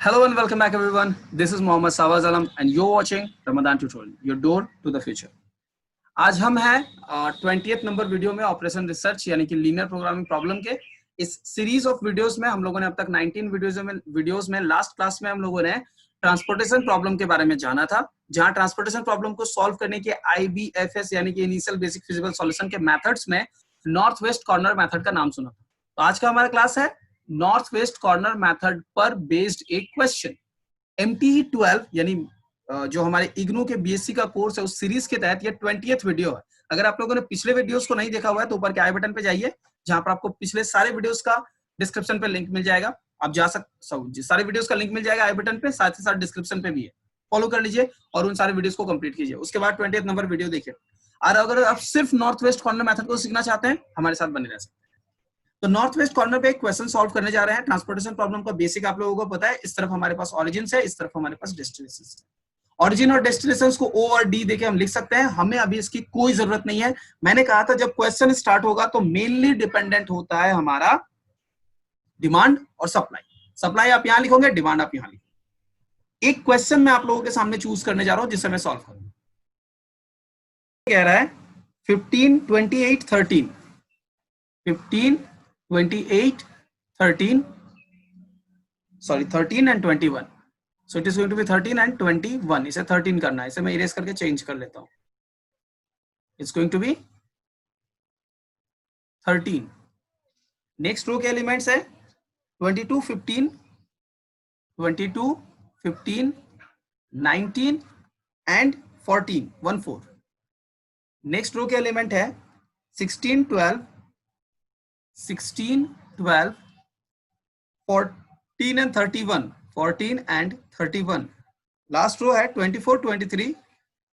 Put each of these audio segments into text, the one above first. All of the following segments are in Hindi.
Hello and welcome back everyone. This is Mohammad Sawaz Alam and you're watching Ramadan Tutorial, your door to the future. आज हम हैं 20th नंबर वीडियो में ऑपरेशन रिसर्च यानी कि लीनियर प्रोग्रामिंग प्रॉब्लम के इस सीरीज ऑफ वीडियोस में हम लोगों ने अब तक 19 वीडियोस में लास्ट क्लास में हम लोगों ने ट्रांसपोर्टेशन प्रॉब्लम के बारे में जाना था, जहां ट्रांसपोर्टेशन प्रॉब्लम को सॉल्व करने के IBFS यानी कि इनिशियल बेसिक फिजिकल सॉल्यूशन के मेथड्स में नॉर्थ वेस्ट कॉर्नर मेथड का नाम सुना था। तो आज का हमारा क्लास है नॉर्थ वेस्ट कॉर्नर मेथड पर बेस्ड एक क्वेश्चन। MTE 12 यानी जो हमारे इग्नू के BSc का कोर्स है उस सीरीज के तहत ये 20th वीडियो है। अगर आप लोगों ने पिछले वीडियोस को नहीं देखा हुआ है तो ऊपर के आई बटन पे जाइए, जहां पर आपको पिछले सारे वीडियोस का डिस्क्रिप्शन पे लिंक मिल जाएगा। आप जा सकते सारे वीडियोस का लिंक मिल जाएगा आई बटन पे, साथ ही साथ डिस्क्रिप्शन पे भी है। फॉलो कर लीजिए और उन सारे वीडियोस को कंप्लीट कीजिए। उसके बाद 20th नंबर वीडियो देखिए। और अगर आप सिर्फ नॉर्थ वेस्ट कॉर्नर मेथड को सीखना चाहते हैं, हमारे साथ बने रह सकते हैं। तो नॉर्थ वेस्ट कॉर्नर पे एक क्वेश्चन सॉल्व करने जा रहे हैं। ट्रांसपोर्टेशन प्रॉब्लम का बेसिक आप लोगों को पता है। इस तरफ हमारे पास ऑरिजिन है, इस तरफ हमारे पास डेस्टिनेशन है। ऑरिजिन और डेस्टिनेशन को O और D देके हम लिख सकते हैं। हमें अभी इसकी कोई जरूरत नहीं है। मैंने कहा था जब क्वेश्चन स्टार्ट होगा तो मेनली डिपेंडेंट होता है हमारा डिमांड और सप्लाई। सप्लाई आप यहां लिखोगे, डिमांड आप यहां लिखोगे। एक क्वेश्चन मैं आप लोगों के सामने चूज करने जा रहा हूं जिसे मैं सॉल्व करूंगा। कह रहा है 15, 28, 13 15, 28, 13 13 and 21. So it is going to be 13 and 21. इसे 13 करना है। इसे मैं इरेज करके चेंज कर लेता हूं। It's going to be 13. Next row के एलिमेंट्स है 22, 15, 22, 15, 19 and 14, 14. नेक्स्ट रो के एलिमेंट है 16, 12, 16, 12, 14 and 31, 14 and 31. लास्ट रो है 24, 23,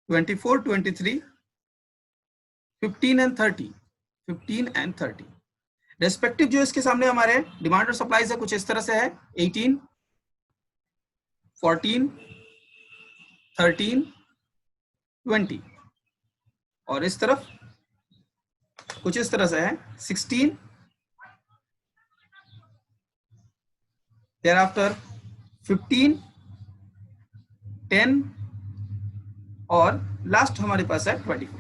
24, 23, 15 and 30, 15 and 30. रेस्पेक्टिव जो इसके सामने हमारे डिमांड और सप्लाईज है कुछ इस तरह से है 18, 14, 13, 20 और इस तरफ कुछ इस तरह से है 16, thereafter 15, 10 और लास्ट हमारे पास है 24।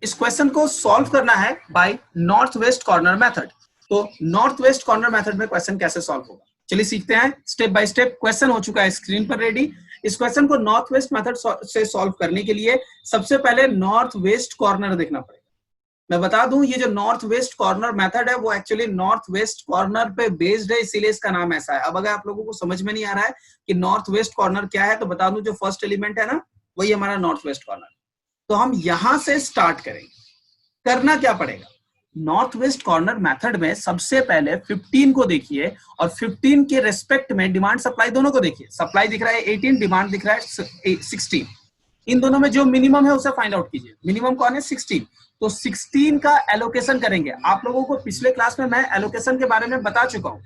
इस क्वेश्चन को सॉल्व करना है by north west corner method. तो नॉर्थ वेस्ट कॉर्नर मेथड में क्वेश्चन कैसे सॉल्व होगा, चलिए सीखते हैं स्टेप बाय स्टेप। क्वेश्चन हो चुका है स्क्रीन पर रेडी। इस क्वेश्चन को नॉर्थ वेस्ट मेथड से सॉल्व करने के लिए सबसे पहले नॉर्थ वेस्ट कॉर्नर देखना पड़ेगा। मैं बता दूं ये जो नॉर्थ वेस्ट कॉर्नर मेथड है वो एक्चुअली नॉर्थ वेस्ट कॉर्नर पे बेस्ड है, इसीलिए इसका नाम ऐसा है। अब अगर आप लोगों को समझ में नहीं आ रहा है कि नॉर्थ वेस्ट कॉर्नर क्या है तो बता दूं जो फर्स्ट एलिमेंट है ना वही हमारा नॉर्थ वेस्ट कॉर्नर। तो हम यहां से स्टार्ट करेंगे। करना क्या पड़ेगा, नॉर्थ वेस्ट कॉर्नर मेथड में सबसे पहले 15 को देखिए और 15 के रेस्पेक्ट में डिमांड सप्लाई दोनों को देखिए। सप्लाई दिख रहा है 18, डिमांड दिख रहा है 16। इन दोनों में जो मिनिमम है उसे फाइंड आउट कीजिए। मिनिमम कौन है 16, तो 16 का एलोकेशन करेंगे। आप लोगों को पिछले क्लास में मैं एलोकेशन के बारे में बता चुका हूं।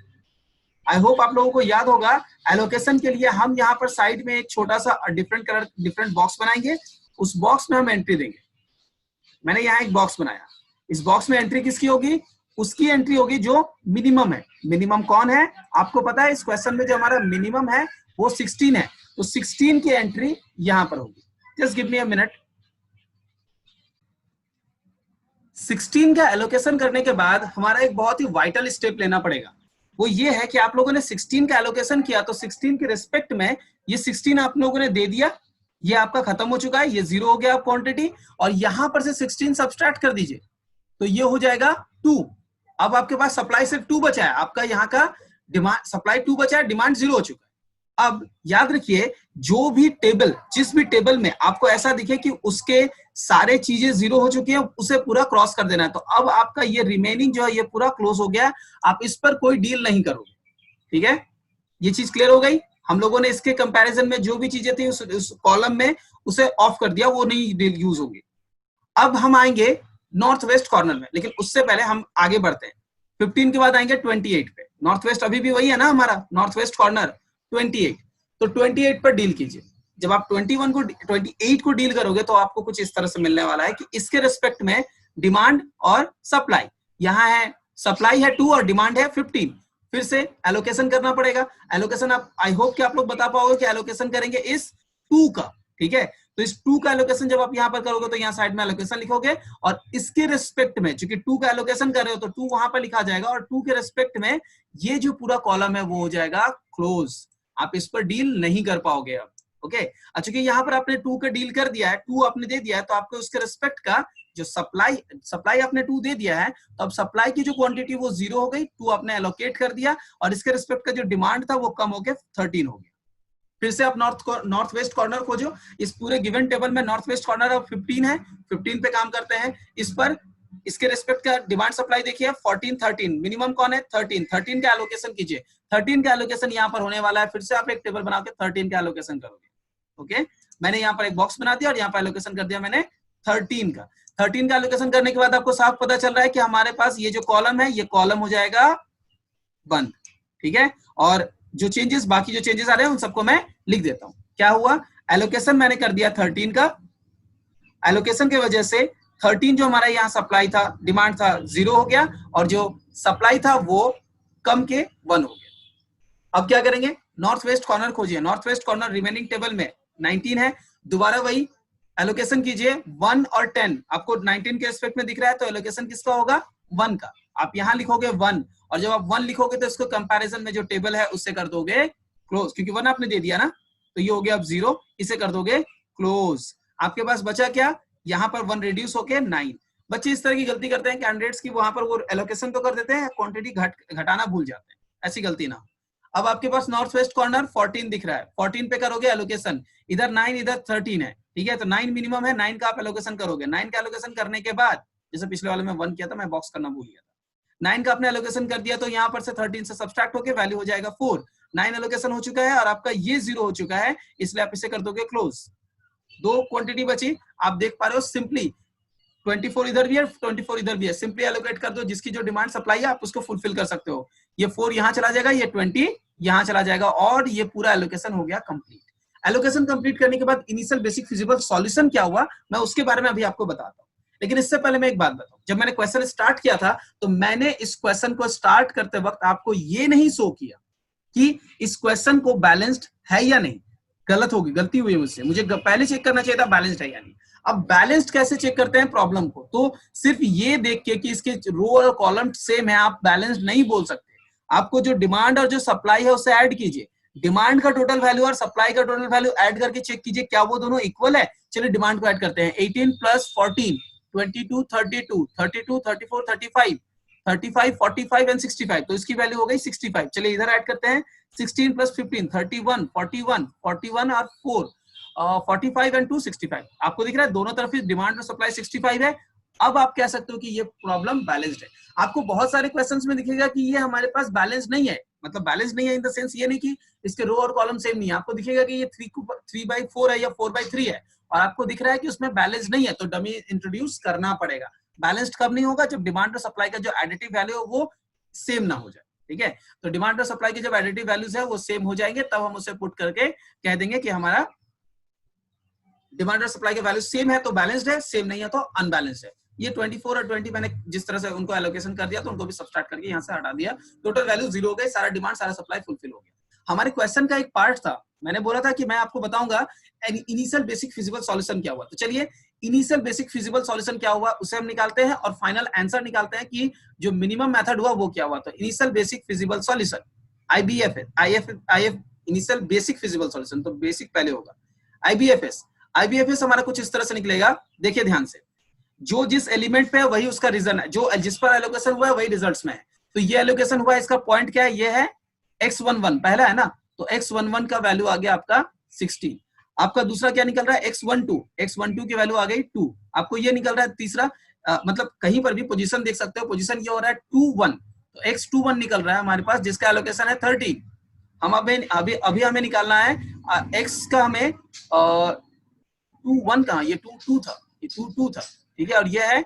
आई होप आप लोगों को याद होगा। एलोकेशन के लिए हम यहाँ पर साइड में एक छोटा सा डिफरेंट बॉक्स बनाएंगे। उस बॉक्स में हम एंट्री देंगे। मैंने यहाँ एक बॉक्स बनाया। इस बॉक्स में एंट्री किसकी होगी, उसकी एंट्री होगी जो मिनिमम है। मिनिमम कौन है आपको पता है। इस क्वेश्चन में जो हमारा मिनिमम है वो 16 है, तो 16 की एंट्री यहां पर होगी। Just give me a minute. 16 का एलोकेशन करने के बाद हमारा एक बहुत ही वाइटल स्टेप लेना पड़ेगा। वो ये है कि आप लोगों ने 16 का एलोकेशन किया तो 16 के रिस्पेक्ट में ये 16 आप लोगों ने दे दिया, ये आपका खत्म हो चुका है, ये 0 हो गया क्वांटिटी। और यहां पर से 16 सब्सट्रैक्ट कर दीजिए तो ये हो जाएगा 2। अब आपके पास सप्लाई सिर्फ 2 बचा है। आपका यहाँ का डिमांड सप्लाई 2 बचा है, डिमांड 0 हो चुका है। अब याद रखिए जो भी टेबल, जिस भी टेबल में आपको ऐसा दिखे कि उसके सारे चीजें 0 हो चुकी हैं, उसे पूरा क्रॉस कर देना है। तो अब आपका ये रिमेनिंग जो है ये पूरा क्लोज हो गया। आप इस पर कोई डील नहीं करोगे, ठीक है। ये चीज क्लियर हो गई। हम लोगों ने इसके कंपैरिजन में जो भी चीजें थी उस कॉलम में उसे ऑफ कर दिया, वो नहीं डील यूज होगी। अब हम आएंगे नॉर्थ वेस्ट कॉर्नर में, लेकिन उससे पहले हम आगे बढ़ते हैं। 15 के बाद आएंगे 28 पे। नॉर्थ वेस्ट अभी भी वही है ना हमारा नॉर्थ वेस्ट कॉर्नर 28। तो 28 पर डील कीजिए। जब आप 28 को डील करोगे तो आपको कुछ इस तरह से मिलने वाला है कि इसके रिस्पेक्ट में डिमांड और सप्लाई, यहाँ है सप्लाई है 2 और डिमांड है 15। फिर से एलोकेशन करना पड़ेगा। एलोकेशन आप, आई होप कि आप लोग बता पाओगे कि एलोकेशन करेंगे इस 2 का, ठीक है। तो इस 2 का एलोकेशन जब आप यहां पर करोगे तो यहाँ साइड में एलोकेशन लिखोगे, और इसके रिस्पेक्ट में, चूंकि 2 का एलोकेशन कर रहे हो तो 2 वहां पर लिखा जाएगा, और 2 के रिस्पेक्ट में ये जो पूरा कॉलम है वो हो जाएगा क्लोज। आप इस पर डील नहीं कर पाओगे अब, ओके। अच्छा, कि यहाँ पर आपने 2 का डील कर दिया है, 2 आपने दे दिया है, तो आपको उसके रिस्पेक्ट का जो सप्लाई आपने 2 दे दिया है, तो अब सप्लाई की जो क्वांटिटी वो 0 हो गई, 2 आपने एलोकेट कर दिया, और इसके रिस्पेक्ट का जो डिमांड था वो कम होकर 13 हो गया। फिर से आप नॉर्थ वेस्ट कॉर्नर खोजो। इस पूरे गिवन टेबल में नॉर्थ वेस्ट कॉर्नर अब 15 है, 15 पे काम करते हैं। इस पर इसके रिस्पेक्ट का डिमांड सप्लाई देखिए 14 13, मिनिमम कौन है 13, 13 का एलोकेशन कीजिए। 13 का एलोकेशन यहाँ पर होने वाला है। फिर से आप एक टेबल बना के 13 का एलोकेशन करोगे, ओके। मैंने यहाँ पर एक बॉक्स बना दिया और यहाँ पर एलोकेशन कर दिया मैंने 13 का। 13 का एलोकेशन करने के बाद आपको साफ पता चल रहा है कि हमारे पास ये जो कॉलम है ये कॉलम हो जाएगा बंद, ठीक है। और जो चेंजेस, बाकी जो चेंजेस आ रहे हैं उन सबको मैं लिख देता हूं। क्या हुआ, एलोकेशन मैंने कर दिया 13 का। एलोकेशन की वजह से 13 जो हमारा यहाँ सप्लाई था, डिमांड था, 0 हो गया, और जो सप्लाई था वो कम के 1 हो गया। अब क्या करेंगे, नॉर्थ वेस्ट कॉर्नर खोजिए। North west corner remaining table में 19 है, दोबारा वही एलोकेशन कीजिए 1 और 10। आपको 19 के एस्पेक्ट में दिख रहा है, तो एलोकेशन किसका होगा 1 का। आप यहां लिखोगे 1, और जब आप 1 लिखोगे तो इसको कंपैरिजन में जो टेबल है उससे कर दोगे क्लोज, क्योंकि 1 आपने दे दिया ना, तो ये हो गया अब 0, इसे कर दोगे क्लोज। आपके पास बचा क्या, यहाँ पर 1 रिड्यूस होके 9। बच्चे इस तरह की गलती करते हैं कैंडिडेट्स की, वहां पर वो एलोकेशन तो कर देते हैं, क्वांटिटी घटाना भूल जाते हैं, ऐसी गलती ना। अब आपके पास नॉर्थ वेस्ट कॉर्नर 14 दिख रहा है, 14 पे करोगे एलोकेशन, इधर 9 इधर 13 है, ठीक है। तो 9 मिनिमम है, 9 का आप एलोकेशन करोगे। 9 का एलोकेशन करने के बाद, जैसे पिछले वाले में 1 किया था, मैं बॉक्स करना भूल गया था, 9 का आपने एलोकेशन कर दिया, तो यहाँ पर से 13 से सब्सट्रैक्ट होके वैल्यू हो जाएगा 4। 9 एलोकेशन हो चुका है और आपका ये 0 हो चुका है, इसलिए आप इसे कर दोगे क्लोज। 2 क्वांटिटी बची, आप देख पा रहे हो सिंपली 24 इधर भी है, 24 इधर भी है, सिंपली एलोकेट कर दो, जिसकी जो डिमांड सप्लाई है आप उसको फुलफिल कर सकते हो। ये 4 यहाँ चला जाएगा, ये 20 यहाँ चला जाएगा, और ये पूरा एलोकेशन हो गया कंप्लीट। एलोकेशन कंप्लीट करने के बाद इनिशियल बेसिक फिजिबल सॉल्यूशन क्या हुआ, मैं उसके बारे में अभी आपको बताता हूँ। लेकिन इससे पहले मैं एक बात बताऊं, जब मैंने क्वेश्चन स्टार्ट किया था, तो मैंने इस क्वेश्चन को स्टार्ट करते वक्त आपको ये नहीं शो किया कि इस क्वेश्चन को बैलेंस्ड है या नहीं। गलत होगी, गलती हुई मुझसे, मुझे पहले चेक करना चाहिए था बैलेंस्ड है या नहीं। अब बैलेंस्ड कैसे चेक करते हैं प्रॉब्लम को, तो सिर्फ ये देख के कि इसके रो और कॉलम सेम है, आप बैलेंस्ड नहीं बोल सकते। आपको जो डिमांड और जो सप्लाई है उसे ऐड कीजिए, डिमांड का टोटल वैल्यू और सप्लाई का टोटल वैल्यू ऐड करके चेक कीजिए क्या वो दोनों इक्वल है। चलिए डिमांड को ऐड करते हैं, 18 प्लस 14 22 32 32 34 35 35 45 एंड 65, तो इसकी वैल्यू हो गई 65। चलिए इधर ऐड करते हैं, 16 प्लस 15 31 41 41 और 4 45 एंड 2 65। आपको दिख रहा है दोनों तरफ डिमांड और सप्लाई 65 है। अब आप कह सकते हो कि ये प्रॉब्लम बैलेंस्ड है। आपको बहुत सारे क्वेश्चंस में दिखेगा कि ये हमारे पास बैलेंस नहीं है, मतलब बैलेंस नहीं है इन द सेंस ये नहीं कि इसके रो और कॉलम सेम नहीं है। आपको दिखेगा कि ये 3/4 है या 4/3 है, और आपको दिख रहा है कि उसमें बैलेंस नहीं है, तो डमी इंट्रोड्यूस करना पड़ेगा। बैलेंस्ड कब नहीं होगा, जब डिमांड और सप्लाई का जो एडिटिव वैल्यू है वो सेम ना हो जाए, ठीक है। तो डिमांड और सप्लाई की जब एडिटिव वैल्यूज है वो सेम हो जाएंगे, तब हम उसे पुट करके कह देंगे कि हमारा डिमांड और सप्लाई के वैल्यू सेम है तो बैलेंस्ड है, सेम नहीं है तो अनबैलेंस्ड है। ये 24 और 20 मैंने जिस तरह से उनको एलोकेशन कर दिया, तो उनको भी सब्सट्रैक्ट करके यहाँ से हटा दिया, टोटल वैल्यू 0 हो गई, सारा डिमांड सारा सप्लाई फुलफिल हो गया। हमारे क्वेश्चन का एक पार्ट था, मैंने बोला था कि मैं आपको बताऊंगा इनिशियल बेसिक फिजिबल सॉल्यूशन क्या हुआ। तो चलिए इनिशियल बेसिक फिजिबल सॉल्यूशन क्या हुआ उसे हम निकालते हैं, और फाइनल आंसर निकालते हैं कि जो मिनिमम मेथड हुआ वो क्या हुआ। तो initial basic feasible solution IBFS initial basic feasible solution, तो बेसिक पहले होगा। IBFS हमारा कुछ इस तरह से निकलेगा, देखिए ध्यान से, जो जिस एलिमेंट पे है वही उसका रीजन है, जो जिस पर एलोकेशन हुआ है वही रिजल्ट्स में है। तो ये एलोकेशन हुआ है, इसका पॉइंट क्या है, ये है x11 पहला है ना, तो x11 का वैल्यू आ गया आपका 16। आपका दूसरा क्या निकल रहा है, x12 की वैल्यू आ गई 2। आपको ये निकल रहा है तीसरा, मतलब कहीं पर भी पोजीशन देख सकते हो, पोजीशन ये हो रहा है 2 1, तो x21 निकल रहा है हमारे पास, जिसका एलोकेशन है 13। हम अभी हमें निकालना है x का, हमें 2 1 कहां, ये 2 2 था, ये 2 2 था, ठीक है। और ये है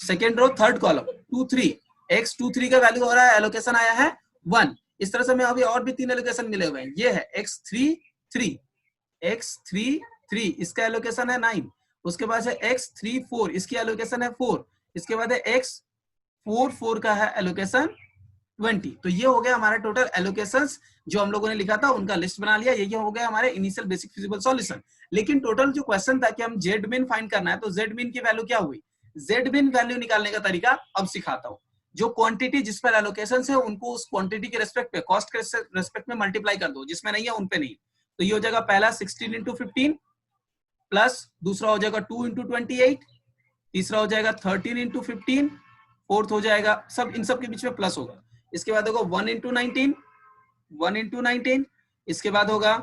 second row third column 2 3, x23 का वैल्यू हो रहा है, एलोकेशन आया है 1। इस तरह से हमें अभी और भी 3 एलोकेशन मिले हुए हैं, ये है x33, इसका एलोकेशन है 9। उसके बाद है x34, इसकी एलोकेशन है 4। इसके बाद है x44 का है एलोकेशन 20। तो ये हो गया हमारा टोटल एलोकेशंस जो हम लोगों ने लिखा था, उनका लिस्ट बना लिया। ये हो गया हमारे इनिशियल बेसिक फिजिबल सॉल्यूशन। लेकिन टोटल जो क्वेश्चन था कि हम जेड मीन फाइंड करना है, तो जेड मीन की वैल्यू क्या हुई? जेड मीन वैल्यू निकालने का तरीका अब सिखाता हूं। जो क्वांटिटी जिस पर एलोकेशन है उनको उस क्वांटिटी के रेस्पेक्ट पे, कॉस्ट के रेस्पेक्ट में मल्टीप्लाई कर दो, जिसमें नहीं है उन पे नहीं। तो ये हो जाएगा पहला 16 इंटू 15 प्लस दूसरा हो जाएगा 2 इंटू 28, तीसरा हो जाएगा 13 इंटू 15, फोर्थ हो जाएगा, सब इन सब के बीच में प्लस होगा। इसके बाद होगा 1 इंटू 19, 1 इंटू 19, इसके बाद होगा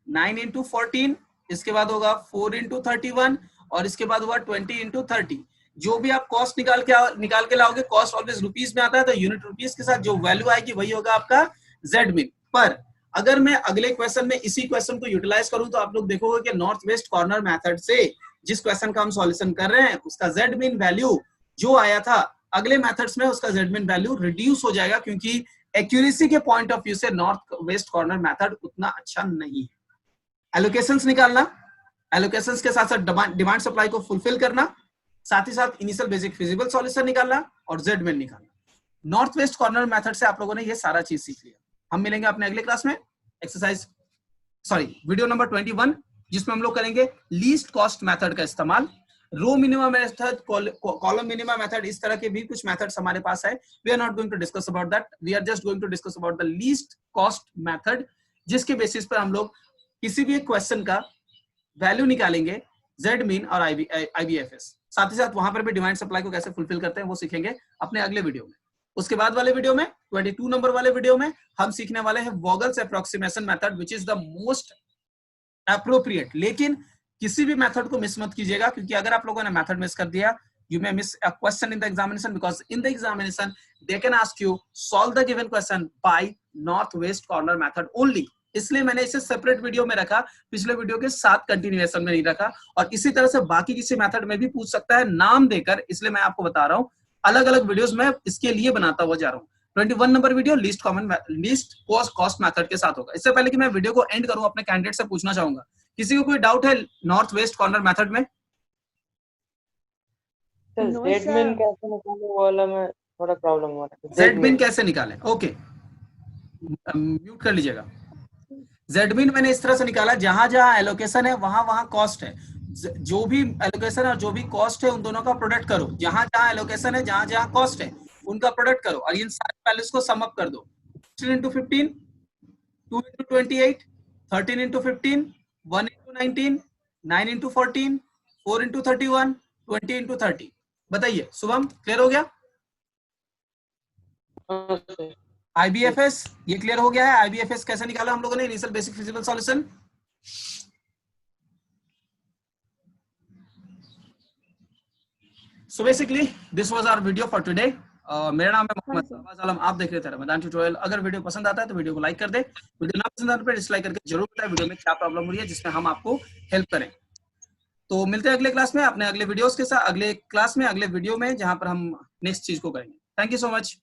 9 इंटू 14, इसके बाद होगा 4 इंटू 31 और इसके बाद होगा 20 इंटू 30। जो भी आप कॉस्ट निकाल के लाओगे, कॉस्ट ऑलवेज रुपीस में आता है, तो यूनिट रुपीस के साथ जो वैल्यू आएगी वही होगा आपका जेड मीन। पर अगर मैं अगले क्वेश्चन में इसी क्वेश्चन को यूटिलाइज करूं तो आप लोग देखोगे कि नॉर्थ वेस्ट कॉर्नर मेथड से जिस क्वेश्चन का हम सॉल्यूशन कर रहे हैं उसका जेड मीन वैल्यू जो आया था, अगले मेथड्स में उसका जेड मीन वैल्यू रिड्यूस हो जाएगा, क्योंकि एक्यूरेसी के पॉइंट ऑफ व्यू से नॉर्थ वेस्ट कॉर्नर मेथड उतना अच्छा नहीं है। एलोकेशंस निकालना, एलोकेशंस के साथ साथ डिमांड सप्लाई को फुलफिल करना, साथ ही साथ इनिशियल बेसिक फिजिबल सॉल्यूशन निकालना और जेड मीन निकालना। नॉर्थ वेस्ट कॉर्नर मेथड से आप लोगों ने ये सारा चीज सीख लिया। हम मिलेंगे अपने अगले क्लास में वीडियो नंबर 21, जिसमें हम लोग करेंगे लीस्ट कॉस्ट मेथड का इस्तेमाल। Row minimum method, column minimum method, इस तरह के भी कुछ मेथड्स हमारे पास है। We are not going to discuss about that, we are just going to discuss about the least cost method, जिसके बेसिस पर हम लोग किसी भी क्वेश्चन का वैल्यू निकालेंगे, जेड मीन और आईबीएफएस। साथ ही साथ वहां पर भी डिमांड सप्लाई को कैसे फुलफिल करते हैं वो सीखेंगे अपने अगले वीडियो में। उसके बाद वाले वीडियो में 22 नंबर वाले वीडियो में हम सीखने वाले हैं Vogel's approximation method, which is the most appropriate. लेकिन किसी भी मेथड को मिस मत कीजिएगा, क्योंकि अगर आप लोगों ने मेथड मिस कर दिया, you may miss a question in the examination, because in the examination they can ask you solve the given question by northwest corner method only। इसलिए मैंने इसे सेपरेट वीडियो में रखा, पिछले वीडियो के साथ कंटिन्यूएशन में नहीं रखा। और इसी तरह से बाकी किसी मेथड में भी पूछ सकता है नाम देकर, इसलिए मैं आपको बता रहा हूँ। अलग अलग वीडियोस में इसके लिए बनाता हुआ जा रहा हूँ। 21 number video least cost method के साथ होगा। इससे पहले कि मैं वीडियो को एंड करूं, अपने कैंडिडेट से पूछना चाहूंगा, किसी को कोई डाउट है नॉर्थ वेस्ट कॉर्नर मेथड में? जेड मीन कैसे निकाले वो वाला में थोड़ा प्रॉब्लम हो रहा है। जेड मीन कैसे निकालें? ओके, म्यूट कर लीजिएगा। जेड मीन मैंने इस तरह से निकाला, जहां जहां एलोकेशन है वहां वहां कॉस्ट है। जो भी एलोकेशन और जो भी कॉस्ट है उन दोनों का प्रोडक्ट करो। जहां जहां एलोकेशन है, जहां जहां कॉस्ट है, उनका प्रोडक्ट करो और इन सारे वैल्यूज को सम अप कर दो। 16 into 15, 2 into 28, 13 into 15, 1 into 19, 9 into 14, 4 into 31, 20 into 30। बताइए शुभम, क्लियर हो गया? आईबीएफएस ये क्लियर हो गया है? आईबीएफएस कैसे निकाला हम लोगों ने, initial basic feasible solution? So basically this was our video for today. मेरा नाम है मोहम्मद शहबाज आलम, आप देख रहे थे रमदान ट्यूटोरियल। अगर वीडियो पसंद आता है तो वीडियो को लाइक कर दे, वीडियो ना पसंद आता है डिसलाइक करके जरूर बताएं वीडियो में क्या प्रॉब्लम हो रही है, जिसमें हम आपको हेल्प करें। तो मिलते हैं अगले क्लास में अपने अगले वीडियोस के साथ, अगले क्लास में अगले वीडियो में, जहां पर हम नेक्स्ट चीज को करेंगे। Thank you so much.